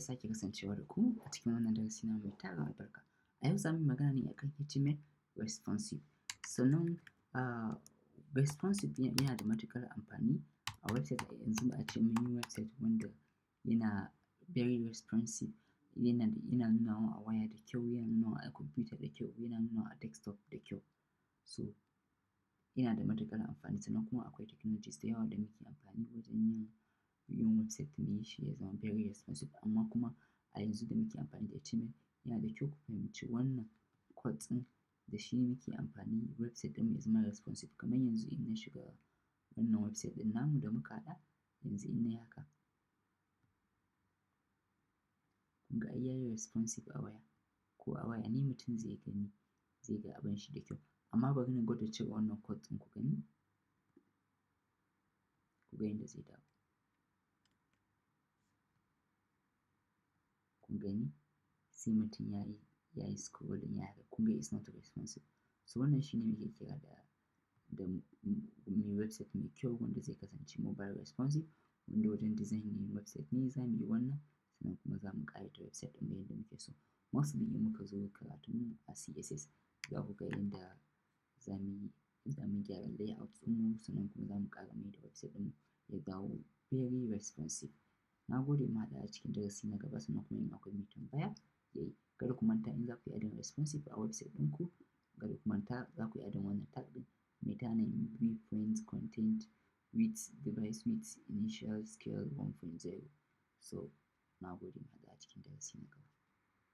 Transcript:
Sake kasancewa da ku a cikin wannan darasi namu mai tarin albarka. A yau za mu yi magana ne akan HTML responsive. Sannan responsive yana da matuƙar amfani a website. A yanzu a ce mun yi website wanda yana very responsive, yana nunawa a waya da kyau, yana nunawa a kwamfuta da kyau, yana nunawa a desktop da kyau. So yana da matuƙar amfani, sannan kuma akwai technologies da yawa da muke amfani wajen yin website mu yi shi ya zama very responsive. Amma kuma a yanzu da muke amfani da HTML, yana da kyau ku fahimci wannan code ɗin da shi muke amfani website ɗinmu ya zama responsive. Kamar yanzu in na shiga wannan website ɗin namu da muka haɗa, yanzu in na yi haka, kun ga ai yayi responsive a waya, ko a waya ne mutum zai gani, zai ga abin shi da kyau. Amma bari na gwada cire wannan code ɗin ku gani, ku ga yadda zai dawo. Kun gani sai mutum ya yi scrolling ya haka, kun ga is not responsive. So wannan shi ne muke kira da mai website mai kyau wanda zai kasance mobile responsive, wanda wajen design ɗin website ne za mu yi wannan, sannan kuma za mu ƙayata website ɗinmu yadda muke so. Mostly in muka zo karatunmu a CSS, za ku ga yadda za mu gyara layout ɗinmu, sannan kuma za mu ƙara mai da website ɗinmu ya dawo very responsive. Na gode, mu haɗu a cikin darasi na gaba, sannan kuma in akwai mai tambaya ya yi. Kada ku manta in za ku yi adding responsive a website ɗinku, kada ku manta za ku yi adding wannan tag ɗin meta name breakpoint content width device width initial scale 1.0. So na gode, mu haɗu a cikin darasi na gaba.